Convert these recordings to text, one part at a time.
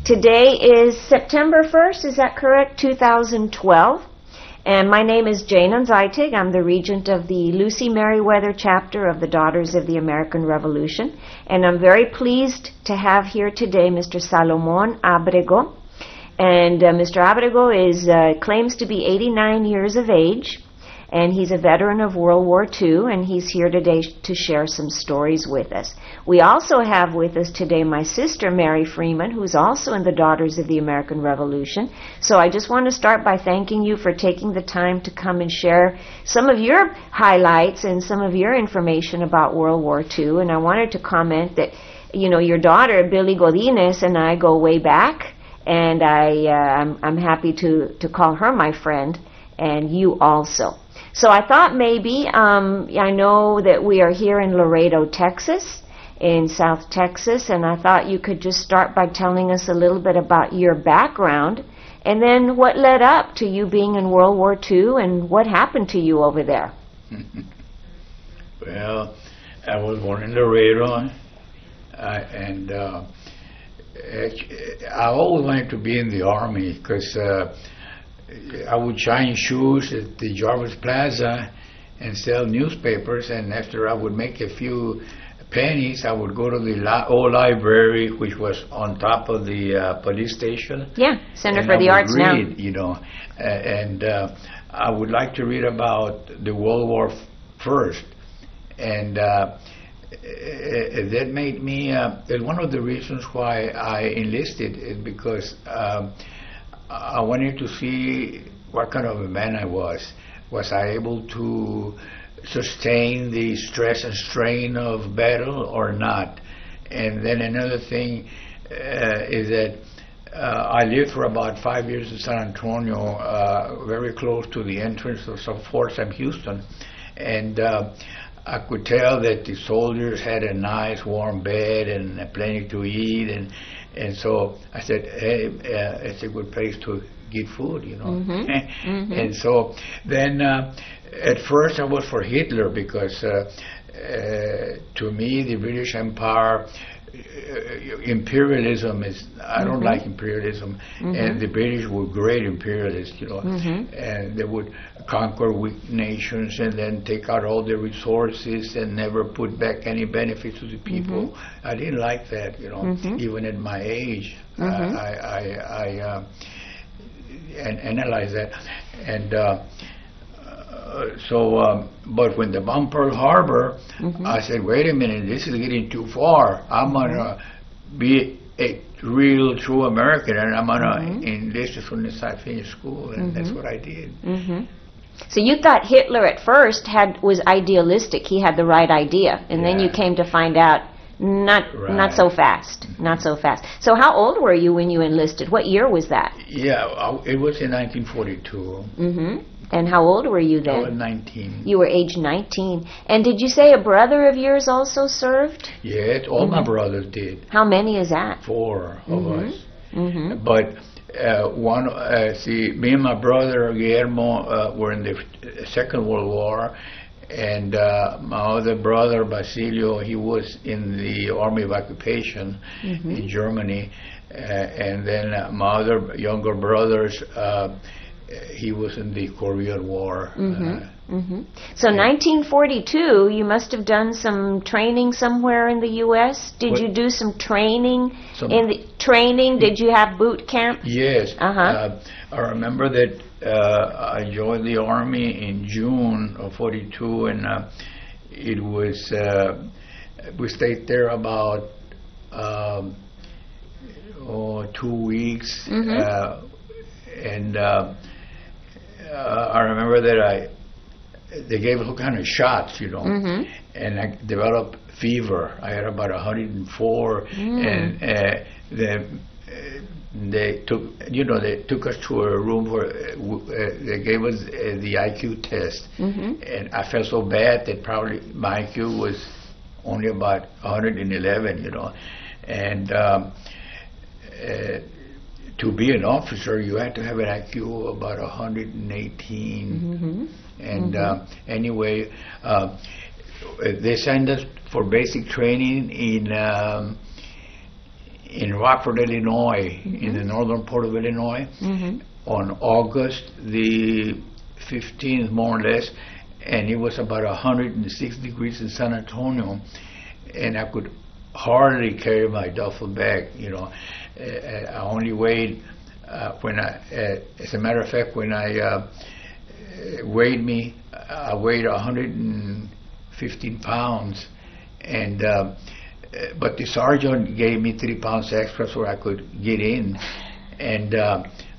Today is September 1st, is that correct? 2012. And my name is Jane Zeitig. I'm the regent of the Lucy Merriweather chapter of the Daughters of the American Revolution. And I'm very pleased to have here today Mr. Salomon Abrego. And Mr. Abrego claims to be 89 years of age. And he's a veteran of World War II, and he's here today to share some stories with us. We also have with us today my sister, Mary Freeman, who's also in the Daughters of the American Revolution. So I just want to start by thanking you for taking the time to come and share some of your highlights and some of your information about World War II. And I wanted to comment that, you know, your daughter, Billy Godinez, and I go way back, and I'm happy to call her my friend, and you also. So I thought maybe, I know that we are here in Laredo, Texas, in South Texas, and I thought you could just start by telling us a little bit about your background, and then what led up to you being in World War II, and what happened to you over there. Well, I was born in Laredo, and I always wanted to be in the Army, because I would shine shoes at the Jarvis Plaza and sell newspapers, and after I would make a few pennies, I would go to the old library, which was on top of the police station. Yeah, Center for the Arts now. You know, and I would like to read about the World War First, and that made me. One of the reasons why I enlisted is because I wanted to see what kind of a man I was. Was I able to sustain the stress and strain of battle or not? And then another thing is that I lived for about 5 years in San Antonio, very close to the entrance of Fort Sam Houston. And I could tell that the soldiers had a nice warm bed and plenty to eat, and so I said, hey, it's a good place to get food, you know. Mm-hmm. Mm-hmm. And so then at first I was for Hitler, because to me the British Empire, imperialism is, I don't Mm-hmm. like imperialism, Mm-hmm. and the British were great imperialists, you know, Mm-hmm. and they would conquer weak nations and then take out all their resources and never put back any benefits to the people. Mm-hmm. I didn't like that, you know, Mm-hmm. even at my age. Mm-hmm. I analyze that, and but when the bomb Pearl Harbor, Mm-hmm. I said, wait a minute, this is getting too far. I'm gonna be a real true American, and I'm gonna Mm-hmm. enlist as soon as I finish school, and Mm-hmm. that's what I did. Mm-hmm. So you thought Hitler at first was idealistic. He had the right idea, and then you Yeah. came to find out not so fast, not so fast. So how old were you when you enlisted? What year was that? Yeah, it was in 1942. Mm-hmm. And how old were you I then? was 19. You were age 19. And did you say a brother of yours also served? Yes, all my brothers did. How many is that? 4 of us. Mm-hmm. But me and my brother Guillermo were in the Second World War, and my other brother Basilio, he was in the Army of Occupation in Germany, and then my other younger brothers, he was in the Korean War. So 1942, you must have done some training somewhere in the U.S. Did you do some training? Did you have boot camp? Yes. Uh-huh. I remember that I joined the Army in June of 42, and it was, we stayed there about 2 weeks, and I remember that they gave all kind of shots, you know, and I developed fever. I had about 104, and they took us to a room where they gave us the IQ test, and I felt so bad that probably my IQ was only about 111, you know, and to be an officer, you had to have an IQ of about 118. And anyway, they sent us for basic training in Rockford, Illinois, in the northern part of Illinois, on August the 15th, more or less, and it was about 106 degrees in San Antonio, and I could hardly carry my duffel bag. You know, I only weighed as a matter of fact, when I weighed I weighed 115 pounds, and but the sergeant gave me 3 pounds extra so I could get in, and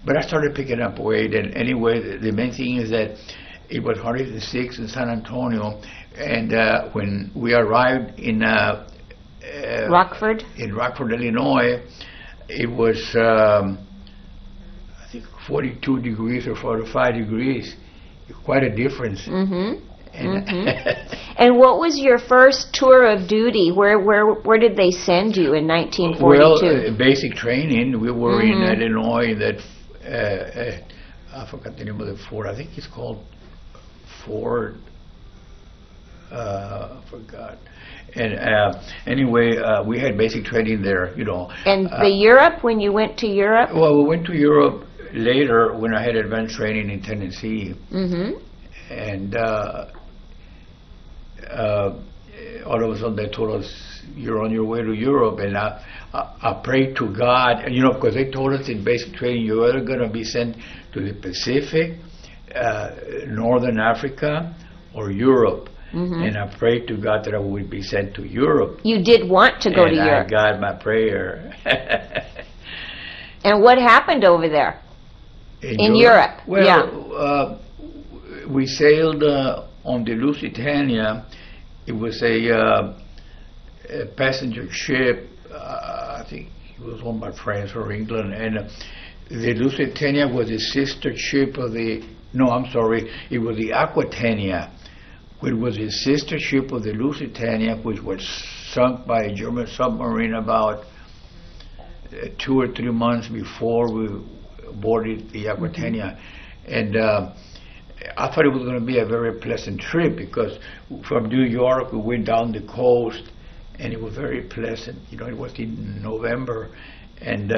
but I started picking up weight, and anyway, the main thing is that it was 106 in San Antonio, and when we arrived in Rockford, Illinois, it was I think 42 degrees or 45 degrees, quite a difference. And what was your first tour of duty? Where did they send you in 1942? Well, basic training. We were in Illinois. That I forgot the name of the fort. I think it's called Fort. I forgot. And anyway, we had basic training there. You know. And Europe, when you went to Europe? Well, we went to Europe later when I had advanced training in Tennessee. And all of a sudden they told us, you're on your way to Europe, and I prayed to God, and, you know, because they told us in basic training, you're either going to be sent to the Pacific, Northern Africa, or Europe. And I prayed to God that I would be sent to Europe. You did want to go to Europe. I got my prayer. And what happened over there? In Europe? Well, we sailed on the Lusitania. It was a passenger ship. I think it was owned by France or England. And the Lusitania was the sister ship of the... No, I'm sorry. It was the Aquitania, which was the sister ship of the Lusitania, which was sunk by a German submarine about 2 or 3 months before we boarded the Aquitania. And I thought it was going to be a very pleasant trip, because from New York we went down the coast, and it was very pleasant. You know, it was in November, and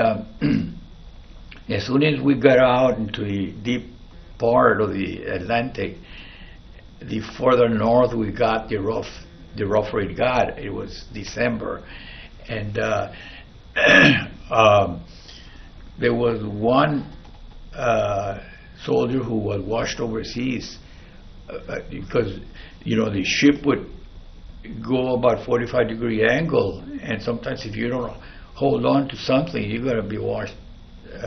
as soon as we got out into the deep part of the Atlantic, the further north we got, the rougher it got. It was December, and there was one soldier who was washed overseas, because, you know, the ship would go about 45-degree angle, and sometimes if you don't hold on to something, you're going to be washed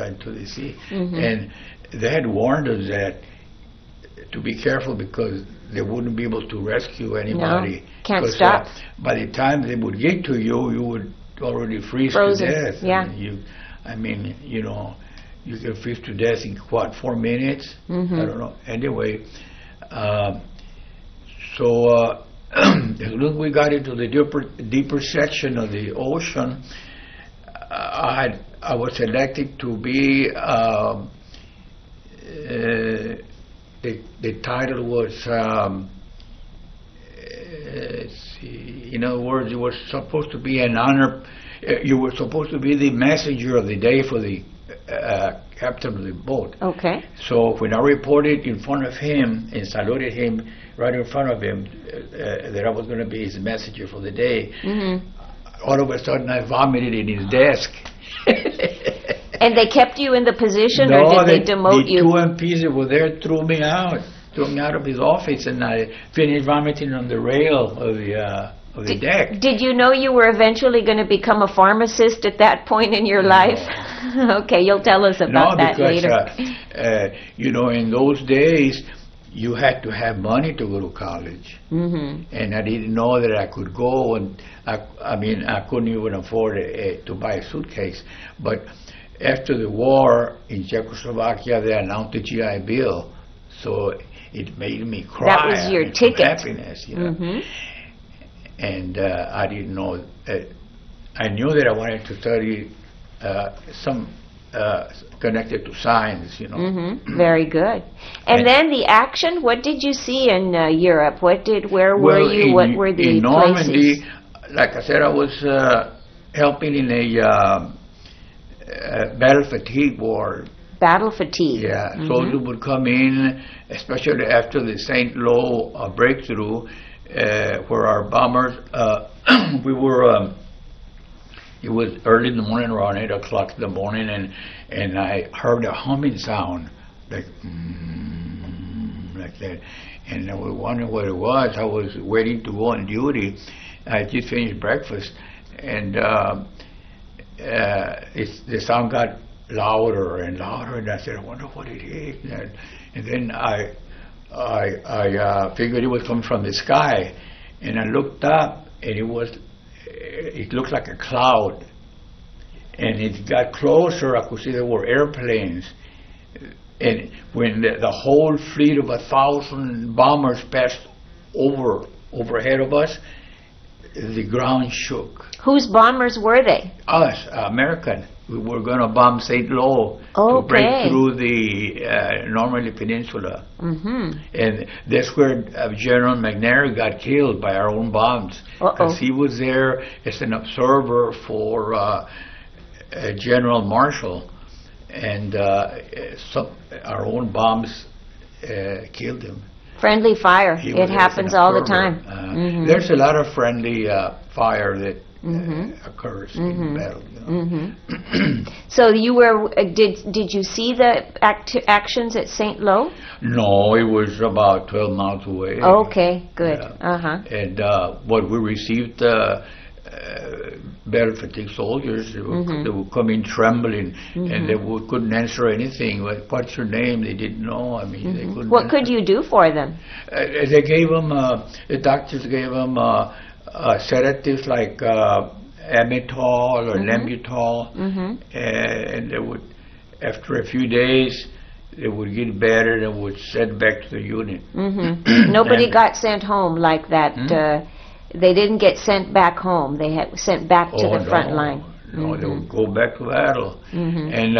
into the sea. And they had warned us that to be careful, because they wouldn't be able to rescue anybody. No, can't stop. By the time they would get to you, you would already freeze Frozen. to death. Yeah. I mean, you know, you can freeze to death in, what, 4 minutes? I don't know. Anyway, so as soon as we got into the deeper section of the ocean, I was selected to be, the title was, in other words, it was supposed to be an honor. You were supposed to be the messenger of the day for the captain of the boat. Okay. So when I reported in front of him and saluted him right in front of him, that I was going to be his messenger for the day, all of a sudden I vomited in his desk. And they kept you in the position, No, or did they demote you? The two MPs that were there threw me out of his office, and I finished vomiting on the rail of the deck. Did you know you were eventually going to become a pharmacist at that point in your life? Okay, you'll tell us about that later. You know, in those days, you had to have money to go to college. And I didn't know that I could go, and I mean, I couldn't even afford to buy a suitcase. But after the war in Czechoslovakia, they announced the GI Bill, so it made me cry. That was your ticket. Happiness, you know. And I didn't know. I knew that I wanted to study some connected to science, you know. Very good. And then the action. What did you see in Europe? Where were you? What were the in Normandy, places? like I said, I was helping in a battle fatigue war. Battle fatigue. Yeah, soldiers would come in, especially after the St. Lo breakthrough, where our bombers, we were, it was early in the morning, around 8 o'clock in the morning, and I heard a humming sound, like that. And I was wondering what it was. I was waiting to go on duty. I just finished breakfast, and the sound got louder and louder, and I said, I wonder what it is. And then I figured it was coming from the sky, and I looked up, and it looked like a cloud, and it got closer. I could see there were airplanes, and when the whole fleet of 1,000 bombers passed overhead of us, the ground shook. Whose bombers were they? Us, American. We were going to bomb St. Lo to break through the Normandy Peninsula. And that's where General McNair got killed by our own bombs. Because he was there as an observer for General Marshall. And our own bombs killed him. Friendly fire. It happens all the time. There's a lot of friendly fire that occurs in battle. So you were, did you see the actions at St. Lo? No, it was about 12 miles away. Okay, good. And what we received, battle fatigue soldiers, they would come in trembling, and they couldn't answer anything. What's your name? They didn't know. I mean, they couldn't. What could you do for them? They gave them, the doctors gave them sedatives like Amitol or Nembutal, and they would, after a few days, they would get better and would send back to the unit. Nobody got sent home like that. They didn't get sent back home. They had sent back to the front line. No, they would go back to battle. And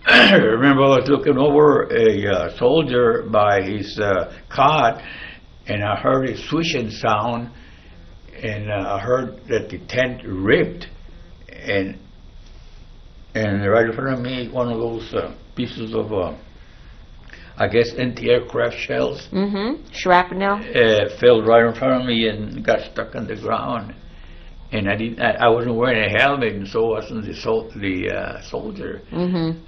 I remember I was looking over a soldier by his cot, and I heard a swishing sound, and I heard that the tent ripped, and right in front of me, one of those pieces of, I guess, anti-aircraft shells. Shrapnel. Fell right in front of me and got stuck on the ground. And I wasn't wearing a helmet, and so wasn't the soldier.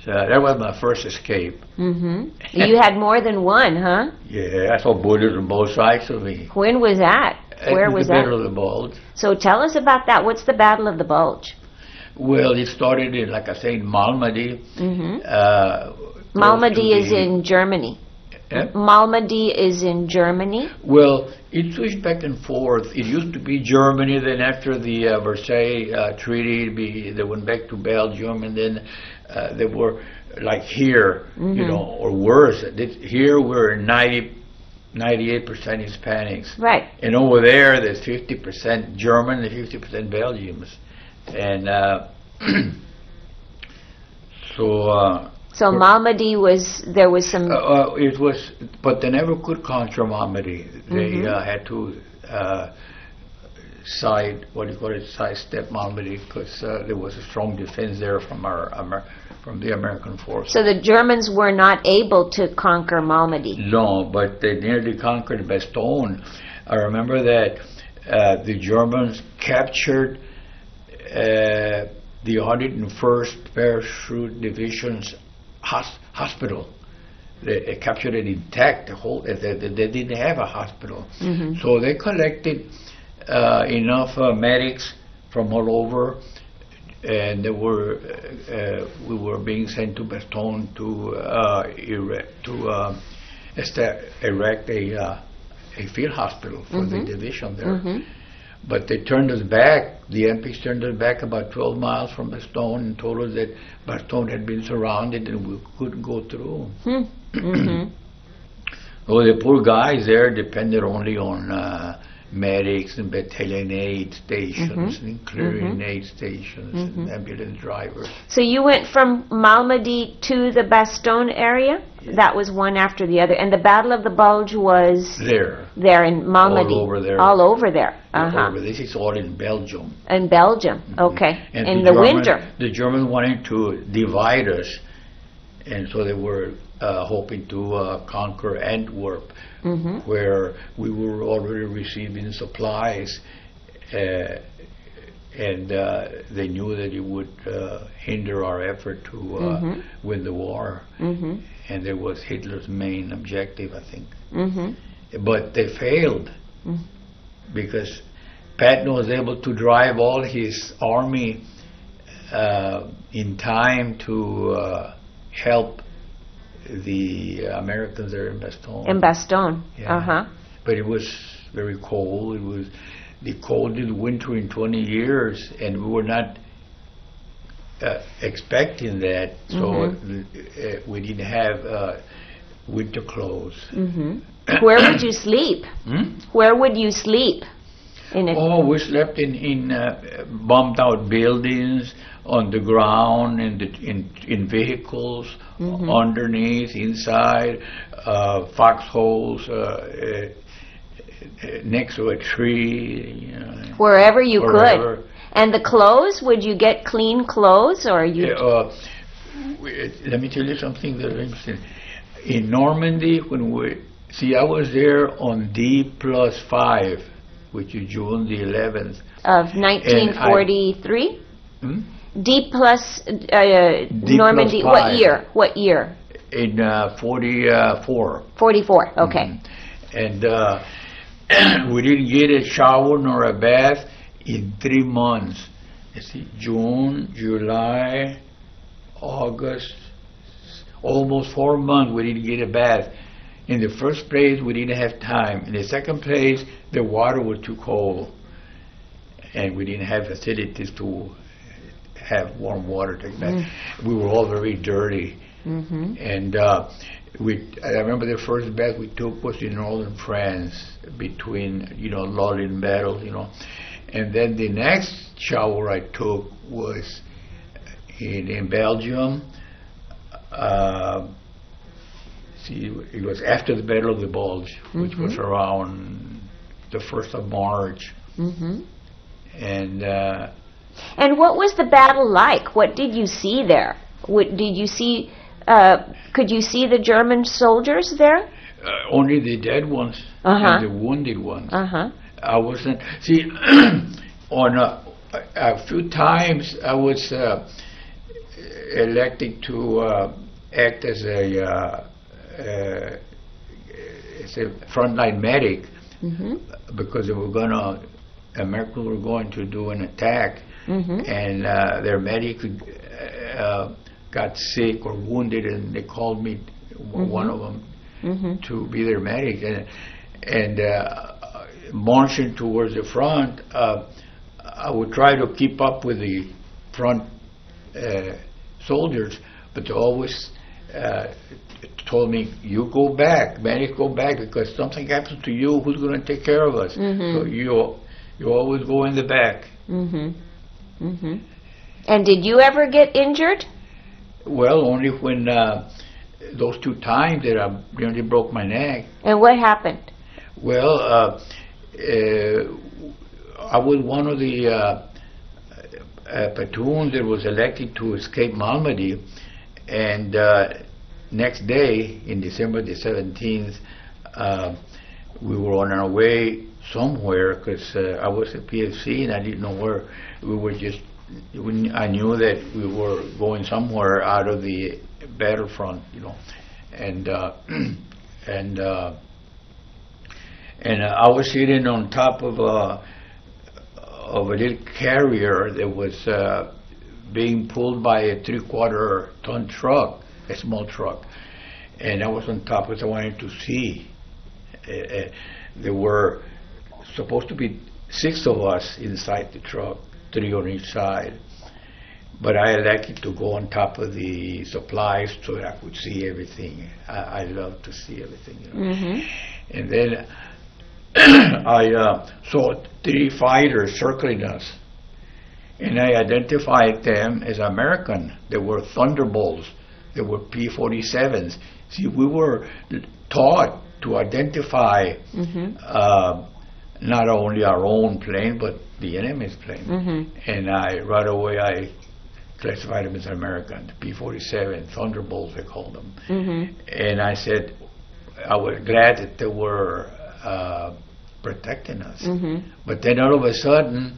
So that was my first escape. You had more than one, huh? Yeah, I saw bullets on both sides of me. When was that? Where was that? The Battle of the Bulge. So tell us about that. What's the Battle of the Bulge? Well, it started in, like I say, in Malmedy. Malmedy is in Germany. Malmedy is in Germany. Well, it switched back and forth. It used to be Germany, then after the Versailles Treaty, they went back to Belgium, and then they were like here, you know, or worse. Here we're 98% Hispanics. Right. And over there, there's 50% German and 50% Belgians. And so Malmedy there was some... it was, but they never could conquer Malmedy. They had to sidestep Malmedy, because there was a strong defense there from from the American force. So the Germans were not able to conquer Malmedy. No, but they nearly conquered Bastogne. I remember that the Germans captured the 101st Parachute Division's hospital. They captured it intact. They didn't have a hospital, so they collected enough medics from all over, and we were being sent to Bastogne to erect a field hospital for the division there. But they turned us back. The MPs turned us back about 12 miles from Bastogne and told us that Bastogne had been surrounded and we couldn't go through. Oh, the poor guys there depended only on medics and battalion aid stations and clearing aid stations and ambulance drivers. So you went from Malmedy to the Bastogne area? Yeah. That was one after the other. And the Battle of the Bulge was? There in Malmedy. All over there. All over there. This is all in Belgium. In Belgium, okay. And in the winter. The Germans wanted to divide us, and so they were hoping to conquer Antwerp, where we were already receiving supplies, and they knew that it would hinder our effort to win the war. And that was Hitler's main objective, I think. But they failed because Patton was able to drive all his army in time to help the Americans there in Bastogne. In Bastogne, yeah. But it was very cold. It was the coldest winter in 20 years, and we were not expecting that, so we didn't have winter clothes. Where would you sleep? Where would you sleep? We slept in bombed out buildings, on the ground, in vehicles, underneath, inside, foxholes, next to a tree. Wherever you could. And the clothes, would you get clean clothes, or you? Let me tell you something that's interesting. In Normandy, I was there on D+5, which is June the 11th of 1943. D plus Normandy. What year? What year? In 44. 44. Okay. And we didn't get a shower nor a bath in 3 months. You see, June, July, August, almost 4 months we didn't get a bath. In the first place, we didn't have time. In the second place, the water was too cold, and we didn't have facilities to have warm water to take bath. We were all very dirty. And I remember the first bath we took was in northern France, between Lolling battles, And then the next shower I took was in Belgium. It was after the Battle of the Bulge, which was around the 1st of March. And what was the battle like? What did you see there? Did you see? Could you see the German soldiers there? Only the dead ones and the wounded ones. I wasn't. See, on a few times I was elected to act as a frontline medic because Americans were going to do an attack, and their medic got sick or wounded, and they called me, one of them, to be their medic, and marching towards the front. I would try to keep up with the front soldiers, but they always told me, "You go back, medic, go back, because something happens to you, who's going to take care of us?" So you always go in the back. And did you ever get injured? Well, only when those 2 times that I nearly broke my neck. And what happened? Well, I was one of the platoons that was elected to escape Malmedy, and next day, in December the 17th, we were on our way somewhere, because I was at PFC and I didn't know where. We were just, I knew that we were going somewhere out of the battlefront, and I was sitting on top of a little carrier that was being pulled by a 3/4 ton truck, a small truck, and I was on top because I wanted to see. There were supposed to be 6 of us inside the truck, 3 on each side, but I elected to go on top of the supplies so that I could see everything. I love to see everything, And then I saw 3 fighters circling us, and I identified them as American. They were Thunderbolts. They were P-47s. See, we were taught to identify not only our own plane, but the enemy's plane. And right away I classified them as American, P-47, Thunderbolts, they called them. And I said, I was glad that they were protecting us. But then all of a sudden,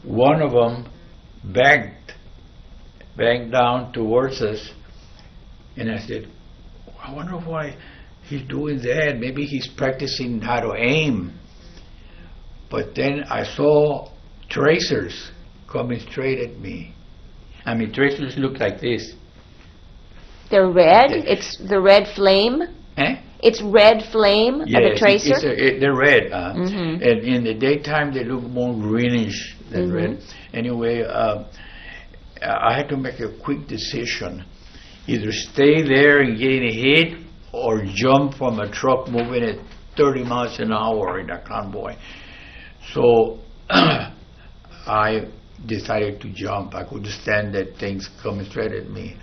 one of them banged down towards us, and I said, I wonder why he's doing that. Maybe he's practicing how to aim. But then I saw tracers coming straight at me. I mean, tracers look like this. They're red? It's the red flame? Eh? It's red flame of a tracer? They're red. And in the daytime, they look more greenish than red. Anyway, I had to make a quick decision. Either stay there and get hit or jump from a truck moving at 30 miles an hour in a convoy. So I decided to jump. I couldn't stand that things coming straight at me.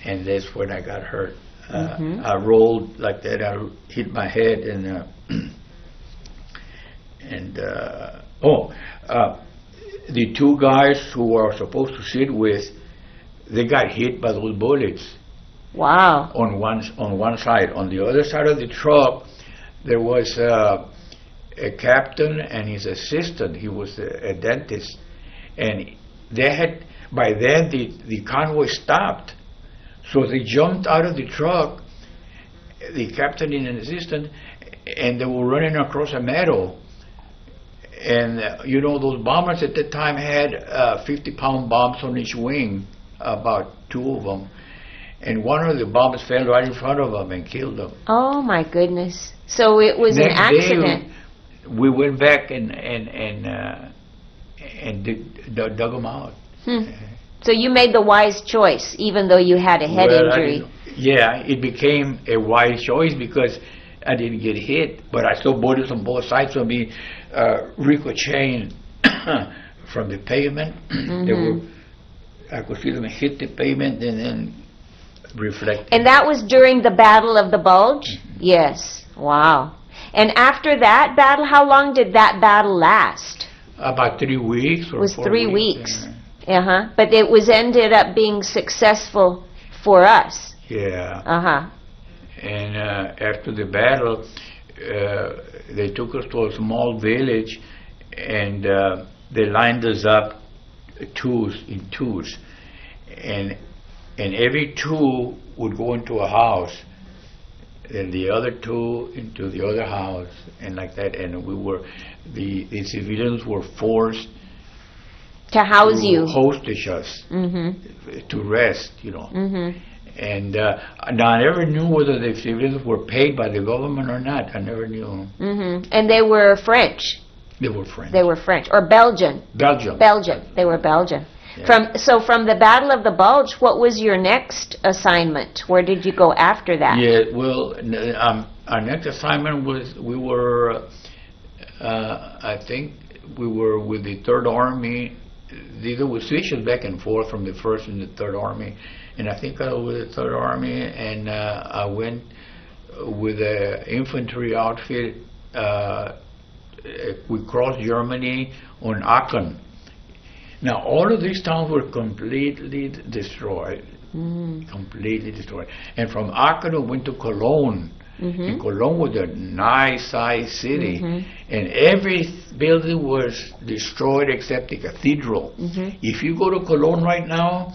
And that's when I got hurt. I rolled like that. I hit my head, and the 2 guys who were supposed to sit with, they got hit by those bullets. Wow! On one side. On the other side of the truck, there was a captain and his assistant. He was a dentist, and they had by then the convoy stopped. So they jumped out of the truck, the captain and an assistant, and they were running across a meadow. And you know, those bombers at that time had 50-pound bombs on each wing, about 2 of them. And one of the bombs fell right in front of them and killed them. Oh my goodness! So it was an accident. Day, we went back and dug them out. So you made the wise choice, even though you had a head injury. Yeah, it became a wise choice because I didn't get hit, but I saw bullets on both sides of me ricocheting from the pavement. They were, I could see them hit the pavement and then reflect. And that was during the Battle of the Bulge? Yes. Wow. And after that battle, how long did that battle last? About 3 weeks or 4 weeks. It was 3 weeks. But it was ended up being successful for us. Yeah. And after the battle, they took us to a small village, and they lined us up in twos, and every 2 would go into a house, and the other 2 into the other house, and like that. And we were the civilians were forced to house you, hostage us, to rest, you know. And now I never knew whether the civilians were paid by the government or not. I never knew. And they were French. They were French. They were French or Belgian. Belgium. They were Belgian. Yeah. From the Battle of the Bulge, what was your next assignment? Where did you go after that? Yeah, well, our next assignment was we were, I think we were with the Third Army. There were switches back and forth from the First and the Third Army, and I think I was with the Third Army, and I went with an infantry outfit. We crossed Germany on Aachen. Now all of these towns were completely destroyed, completely destroyed. And from Aachen we went to Cologne. And Cologne was a nice-sized city, and every building was destroyed except the cathedral. If you go to Cologne right now,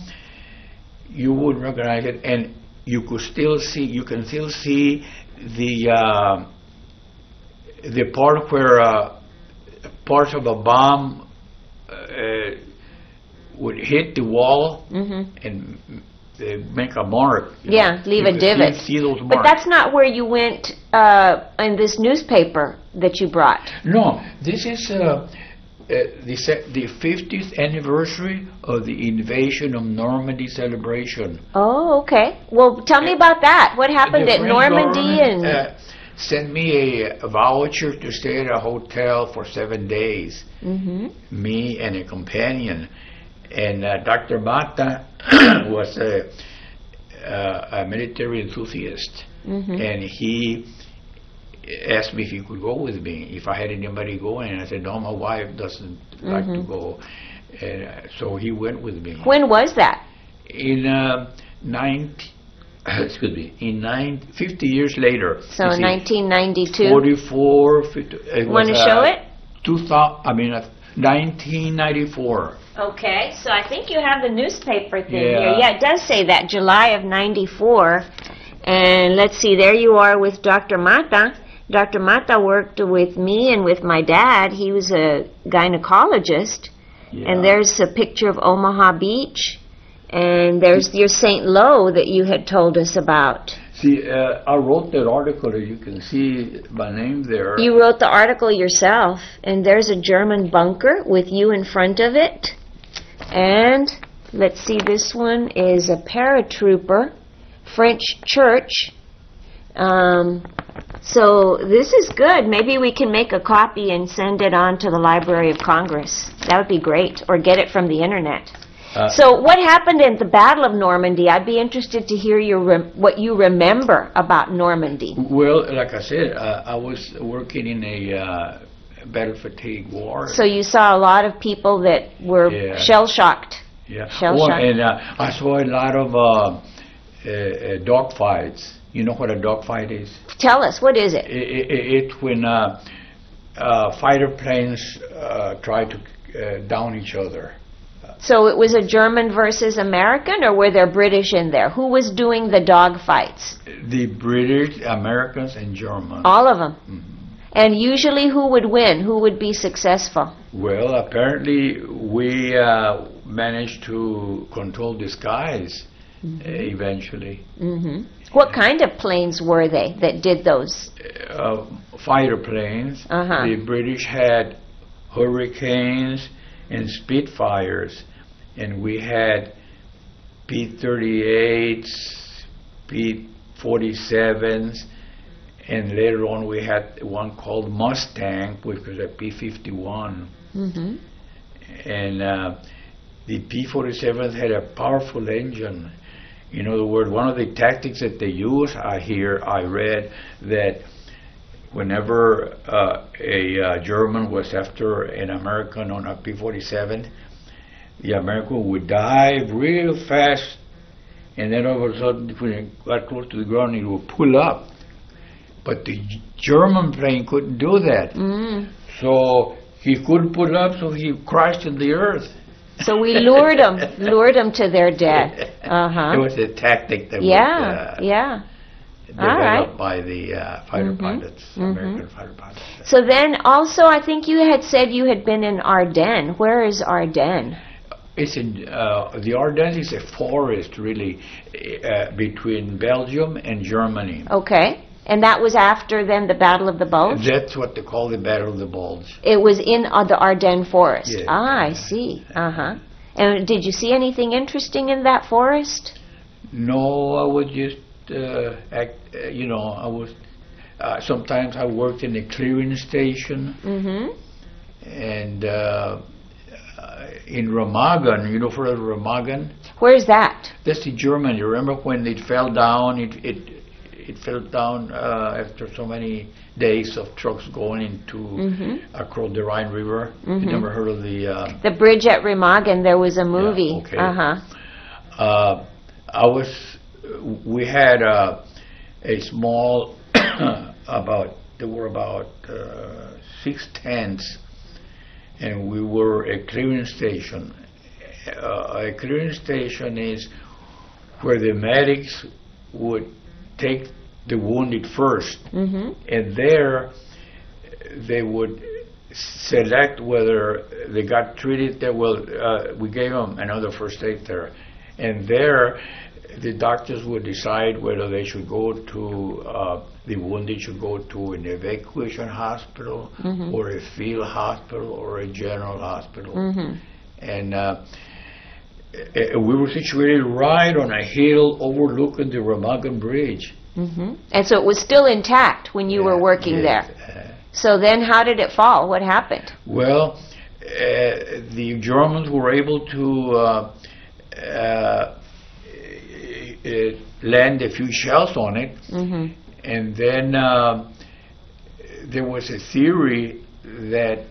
you wouldn't recognize it, and you can still see the part where parts of a bomb would hit the wall and make a mark. Leave a divot. See those marks. But that's not where you went in this newspaper that you brought. No, this is the 50th anniversary of the invasion of Normandy celebration. Oh, okay. Well, tell me about that. What happened at Normandy? sent me a voucher to stay at a hotel for 7 days. Me and a companion. And Dr. Mata was a military enthusiast. And he asked me if he could go with me, if I had anybody going. And I said, no, my wife doesn't like to go. And so he went with me. When was that? In 50 years later. So 1992. 44. 50, Want to show it? 1994. Okay, so I think you have the newspaper thing here. Yeah, it does say that, July of 94. And let's see, there you are with Dr. Mata. Dr. Mata worked with me and with my dad. He was a gynecologist. And there's a picture of Omaha Beach. And there's your St. Lo that you had told us about. See, I wrote that article, as you can see my name there. You wrote the article yourself. And there's a German bunker with you in front of it. And let's see, this one is a paratrooper, French church. So this is good. Maybe we can make a copy and send it on to the Library of Congress. That would be great. Or get it from the internet. So what happened in the Battle of Normandy? I'd be interested to hear what you remember about Normandy. Well, like I said, I was working in a battle fatigue war. So you saw a lot of people that were shell-shocked. Yeah. Shell-shocked. And I saw a lot of dog fights. You know what a dog fight is? Tell us, what is it? It's when fighter planes try to down each other. So it was a German versus American, or were there British in there? Who was doing the dog fights? The British, Americans, and Germans. All of them? And usually who would win? Who would be successful? Well, apparently we managed to control the skies eventually. What kind of planes were they that did those? Fighter planes. The British had Hurricanes and Spitfires, and we had P-38s, P-47s, and later on we had one called Mustang, which was a P-51. And the P-47s had a powerful engine. In other words, one of the tactics that they use, I read that whenever a German was after an American on a P-47, the American would dive real fast, and then all of a sudden, when it got close to the ground, it would pull up. But the German plane couldn't do that. So he couldn't pull up, so he crashed in the earth. So we lured them to their death. It was a tactic that was developed by the fighter pilots, American fighter pilots. So then also I think you had said you had been in Ardennes. Where is Ardennes? It's in, the Ardennes is a forest really between Belgium and Germany. Okay. And that was after then the Battle of the Bulge? That's what they call the Battle of the Bulge. It was in the Ardennes forest? Yes. I see. And did you see anything interesting in that forest? No, I would just I was sometimes I worked in a clearing station, and in Remagen, you know, for Remagen. Where's that? That's in Germany. You remember when it fell down? It fell down after so many days of trucks going into across the Rhine River. You never heard of the bridge at Remagen? There was a movie. Yeah, okay. We had a small there were about 6 tents, and we were a clearing station. A clearing station is where the medics would take the wounded first, and there they would select whether they got treated there. Well, we gave them another first aid there, and there the doctors would decide whether they should go to the wounded should go to an evacuation hospital or a field hospital or a general hospital. And we were situated right on a hill overlooking the Remagen Bridge. And so it was still intact when you were working there. So then how did it fall? What happened? Well, the Germans were able to land a few shells on it, and then there was a theory that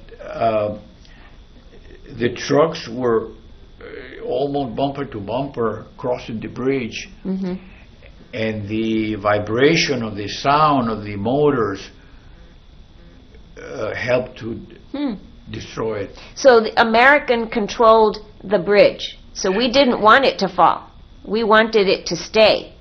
the trucks were almost bumper to bumper crossing the bridge, and the vibration of the sound of the motors helped to destroy it. So the American controlled the bridge. So we didn't want it to fall. We wanted it to stay.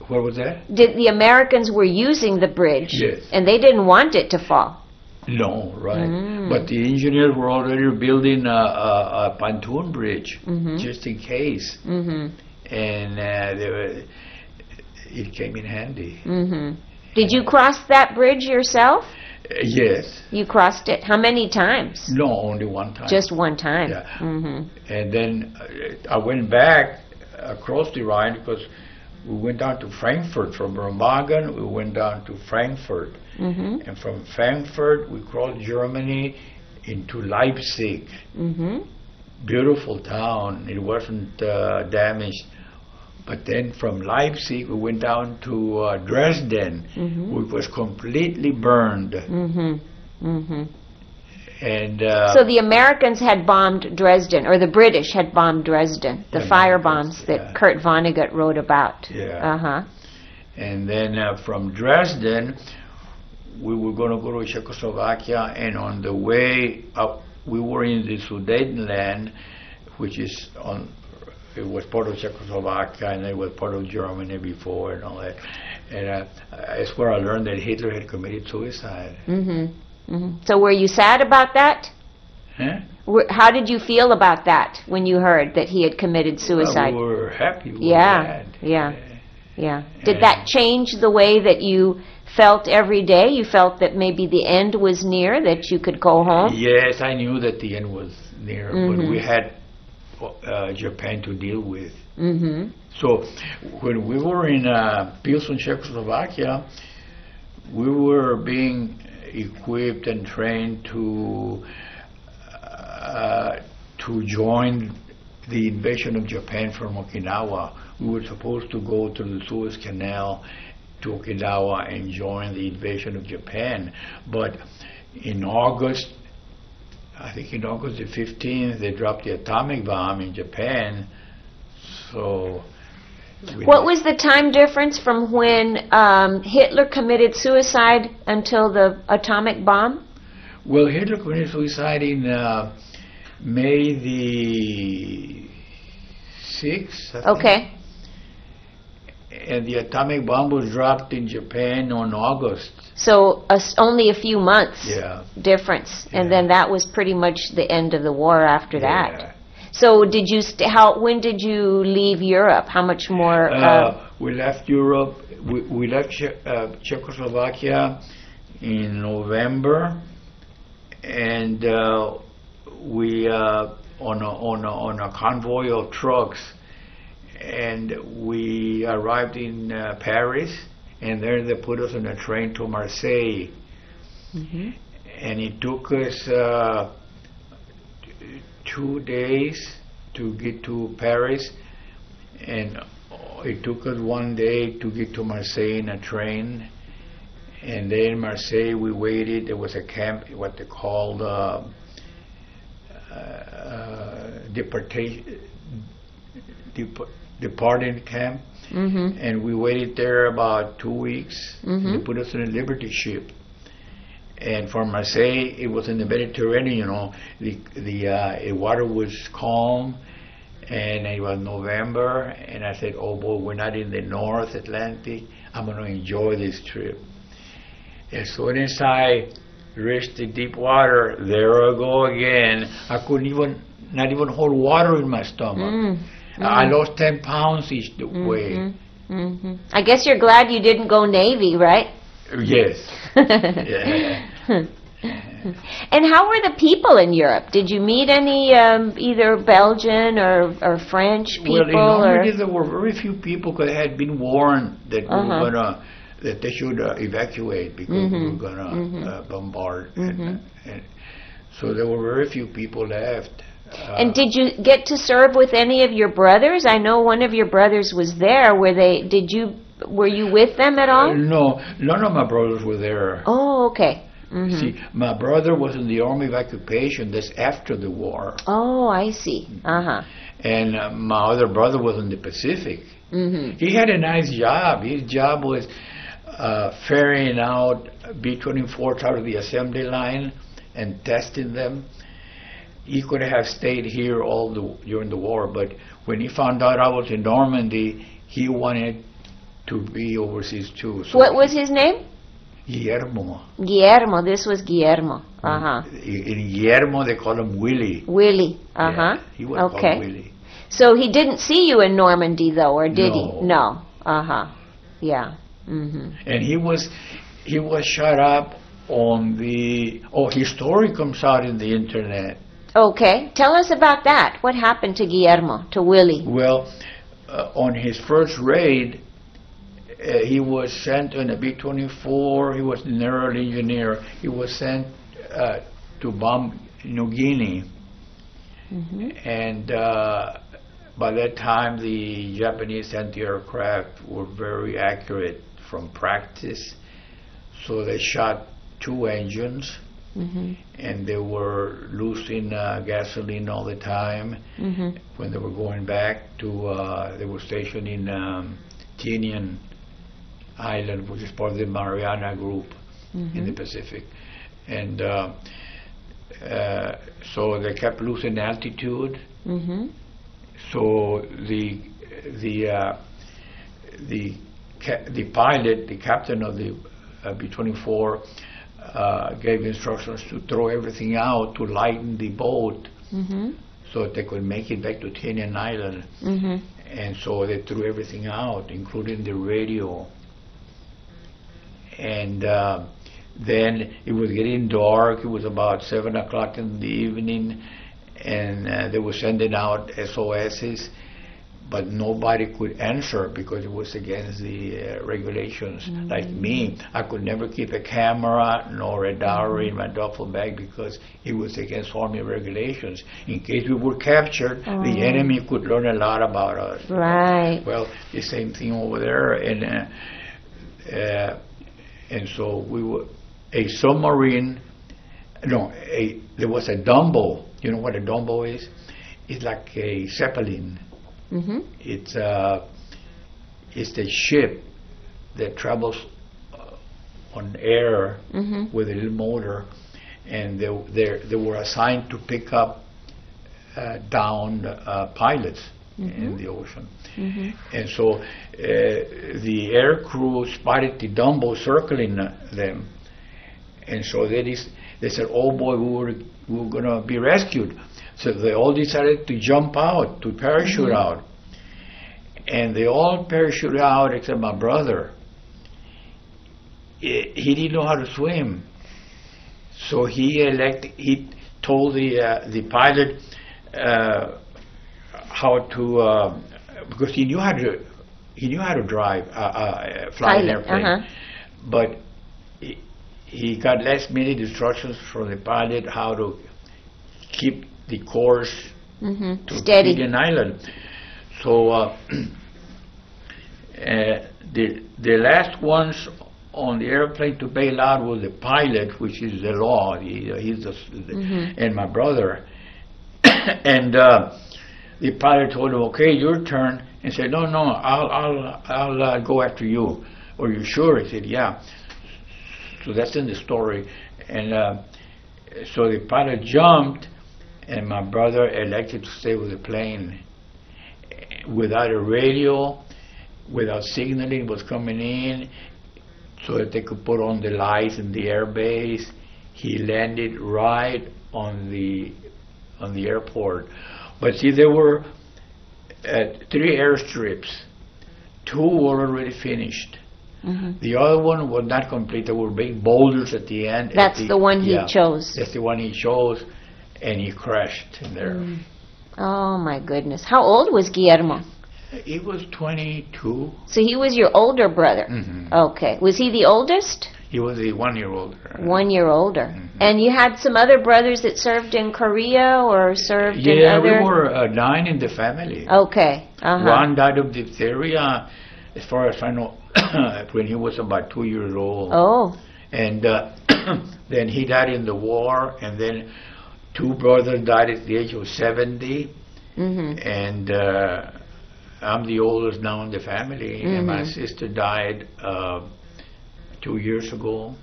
What was that? The Americans were using the bridge, Yes. and they didn't want it to fall. No, right. But the engineers were already building a pontoon bridge, just in case. And it came in handy. Did you cross that bridge yourself? Yes. You crossed it how many times? No, only one time. Just one time. Yeah. And then I went back across the Rhine because we went down to Frankfurt. From Remagen, we went down to Frankfurt. And from Frankfurt, we crossed Germany into Leipzig. Beautiful town. It wasn't damaged. But then from Leipzig, we went down to Dresden, which was completely burned. And so the Americans had bombed Dresden, or the British had bombed Dresden, the fire bombs that Kurt Vonnegut wrote about. And then from Dresden, we were going to go to Czechoslovakia, and on the way up, we were in the Sudetenland, which is on. It was part of Czechoslovakia, and it was part of Germany before, and all that. And it's where I learned that Hitler had committed suicide. So were you sad about that? Huh? How did you feel about that when you heard that he had committed suicide? Well, we were happy. We were glad. Did that change the way that you felt every day? You felt that maybe the end was near, that you could go home? Yes, I knew that the end was near, but we had Japan to deal with. So when we were in Pilsen, Czechoslovakia, we were being equipped and trained to join the invasion of Japan from Okinawa. We were supposed to go through the Suez Canal to Okinawa and join the invasion of Japan. But in August, I think in August the 15th, they dropped the atomic bomb in Japan. So what was the time difference from when Hitler committed suicide until the atomic bomb? Well, Hitler committed suicide in May the 6th, I think. And the atomic bomb was dropped in Japan on August. So only a few months difference, and then that was pretty much the end of the war after that. So did you? When did you leave Europe? How much more? We left Europe. We left Czechoslovakia in November, and we on a convoy of trucks, and we arrived in Paris. And then they put us on a train to Marseille. And it took us 2 days to get to Paris. And it took us 1 day to get to Marseille in a train. And then in Marseille we waited. There was a camp, what they called departing camp. And we waited there about 2 weeks. They put us in a Liberty ship. And from Marseille, it was in the Mediterranean. You know, the water was calm, and it was November. And I said, "Oh boy, we're not in the North Atlantic. I'm going to enjoy this trip." As soon as I reached the deep water, there I go again. I couldn't not even hold water in my stomach. I lost 10 pounds each way. I guess you're glad you didn't go Navy, right? Yes. And how were the people in Europe? Did you meet any either Belgian or French people? Well, in Normandy there were very few people because they had been warned that we were gonna that they should evacuate because we were gonna bombard, and so there were very few people left. And did you get to serve with any of your brothers? I know one of your brothers was there. Were you with them at all? No, none of my brothers were there. Oh, okay. See, my brother was in the Army of Occupation. That's after the war. Oh, I see. And my other brother was in the Pacific. He had a nice job. His job was ferrying out B-24s out of the assembly line and testing them. He could have stayed here during the war, but when he found out I was in Normandy, he wanted to be overseas too. So what was his name? Guillermo. Guillermo. This was Guillermo. In Guillermo, they call him Willie. Willie. Yeah, he was called Willie. So he didn't see you in Normandy, though, or did he? No. Yeah. And he was shot up on the. Oh, his story comes out in the internet. Okay. Tell us about that. What happened to Guillermo, to Willie? Well, on his first raid, he was sent on a B-24. He was an aerial engineer. He was sent to bomb New Guinea. And by that time, the Japanese anti-aircraft were very accurate from practice. So they shot 2 engines. And they were losing gasoline all the time. When they were going back to, they were stationed in Tinian Island, which is part of the Mariana Group in the Pacific. And so they kept losing altitude. So the pilot, the captain of the B-24, gave instructions to throw everything out to lighten the boat so that they could make it back to Tinian Island. And so they threw everything out, including the radio. And then it was getting dark. It was about 7 o'clock in the evening, and they were sending out SOSs, but nobody could answer because it was against the regulations. Like me, I could never keep a camera nor a diary in my duffel bag because it was against Army regulations. In case we were captured, the enemy could learn a lot about us. Right. Well, the same thing over there, and so we were a submarine. No, there was a Dumbo. You know what a Dumbo is? It's like a Zeppelin. It's the ship that travels on air with a little motor, and they were assigned to pick up downed pilots in the ocean. And so the air crew spotted the Dumbo circling them, and so they said, "Oh boy, we were going to be rescued." So they all decided to jump out, to parachute out. And they all parachuted out except my brother. He didn't know how to swim. So he told the pilot how to, because he knew how to drive, fly an airplane. But he got last minute instructions from the pilot how to keep the course to steady. Tinian Island. So the last ones on the airplane to bail out was the pilot, which is the law. And my brother. And the pilot told him, "Okay, your turn." And said, "No, I'll go after you." "Are you sure?" He said, "Yeah." So that's in the story. And so the pilot jumped, and my brother elected to stay with the plane. Without a radio, without signaling was coming in, so that they could put on the lights in the air base. He landed right on the airport. But see, there were 3 airstrips. 2 were already finished. The other one was not complete. There were big boulders at the end. That's the one he chose. That's the one he chose, and he crashed in there. Oh my goodness. How old was Guillermo? He was 22. So he was your older brother? Okay. Was he the oldest? He was a 1 year older. 1 year older. And you had some other brothers that served in Korea or served in other... Yeah, we were 9 in the family. Okay. One died of diphtheria, as far as I know, when he was about 2 years old. Oh. And then he died in the war, and then 2 brothers died at the age of 70. And I'm the oldest now in the family, and my sister died 2 years ago.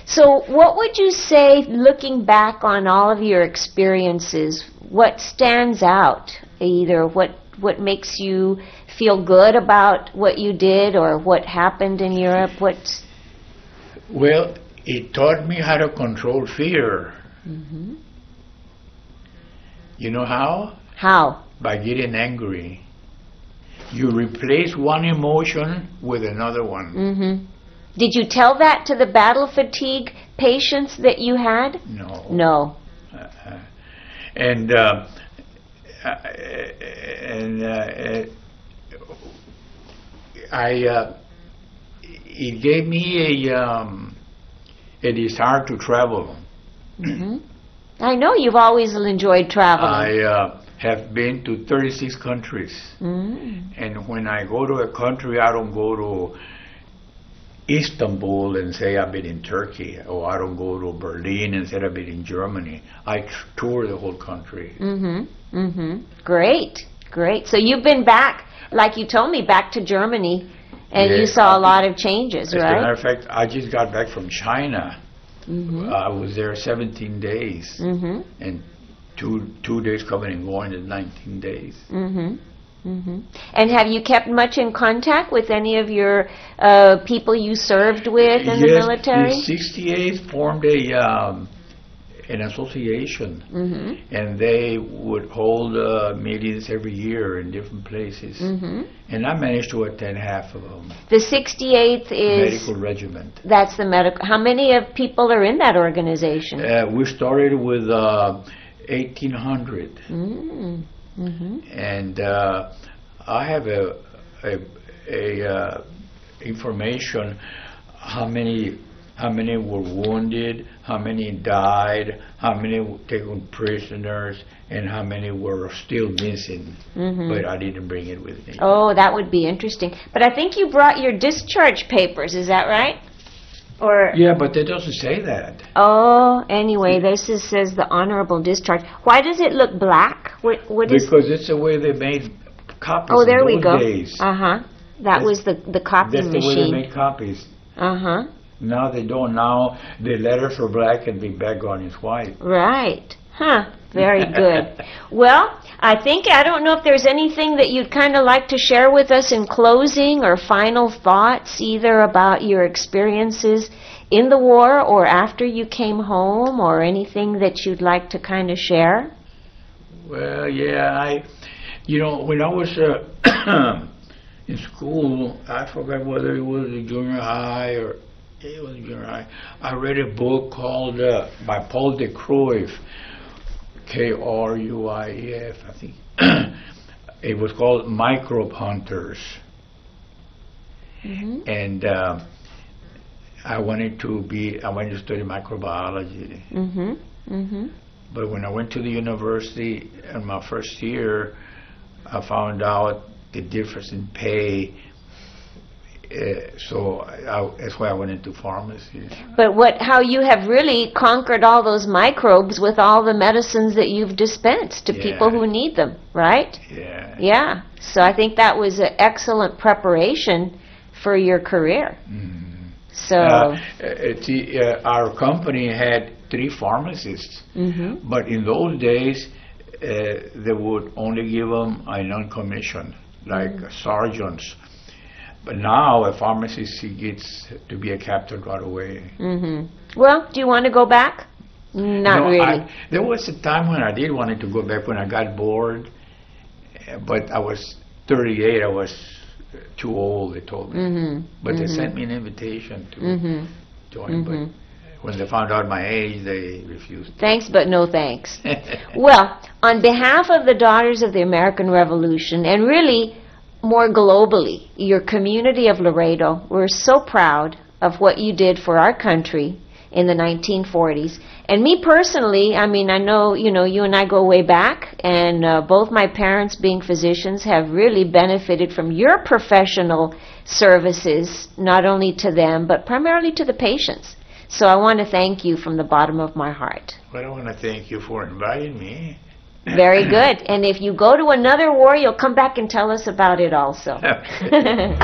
So what would you say, looking back on all of your experiences, what stands out? Either what makes you feel good about what you did or what happened in Europe? Well, it taught me how to control fear. You know how? How? By getting angry. You replace one emotion with another one. Did you tell that to the battle fatigue patients that you had? No. No. It gave me a desire to travel. I know you've always enjoyed traveling. I have been to 36 countries. And when I go to a country, I don't go to Istanbul and say I've been in Turkey, or I don't go to Berlin and say I've been in Germany. I tour the whole country. Great. So you've been back, like you told me, back to Germany, and you saw a lot of changes, right? As a matter of fact, I just got back from China. I was there 17 days, and two days coming and going is 19 days. And have you kept much in contact with any of your people you served with in the military? Yes, the 68 formed an association, and they would hold meetings every year in different places. And I managed to attend half of them. The 68th is... Medical regiment. That's the medical... How many of people are in that organization? We started with 1,800. And I have a information how many were wounded, how many died, how many were taken prisoners, and how many were still missing. But I didn't bring it with me. Oh, that would be interesting. But I think you brought your discharge papers. Is that right? Or yeah, but it doesn't say that. Oh, anyway, this says the honorable discharge. Why does it look black? What is? Because it's the way they made copies. Oh, there in we those go. Days. That was the copy machine. That's the way they made copies. Now they don't. Now the letters are black and the background is white. Right. Very good. Well, I don't know if there's anything that you'd kind of like to share with us in closing, or final thoughts, either about your experiences in the war or after you came home, or anything that you'd like to kind of share. Well, yeah, when I was in school, I forgot whether it was a junior high or it was junior high. I read a book called by Paul de Kruif, Kruif, I think. It was called Microbe Hunters. And I wanted to study microbiology. But when I went to the university in my first year, I found out the difference in pay. So that's why I went into pharmacy. But how you have really conquered all those microbes with all the medicines that you've dispensed to people who need them, right? Yeah. So I think that was an excellent preparation for your career. So our company had 3 pharmacists, but in those days they would only give them a non-commissioned, like sergeants. But now a pharmacist gets to be a captain right away. Well, do you want to go back? Not really. There was a time when I did want to go back when I got bored, but I was 38. I was too old, they told me. But they sent me an invitation to join. But when they found out my age, they refused. Thanks, but no thanks. Well, on behalf of the Daughters of the American Revolution, and really more globally, your community of Laredo, we're so proud of what you did for our country in the 1940s. And me personally, I mean, I know, you and I go way back, and both my parents, being physicians, have really benefited from your professional services, not only to them, but primarily to the patients. So I want to thank you from the bottom of my heart. Well, I want to thank you for inviting me. Very good. And if you go to another war, you'll come back and tell us about it also. Okay.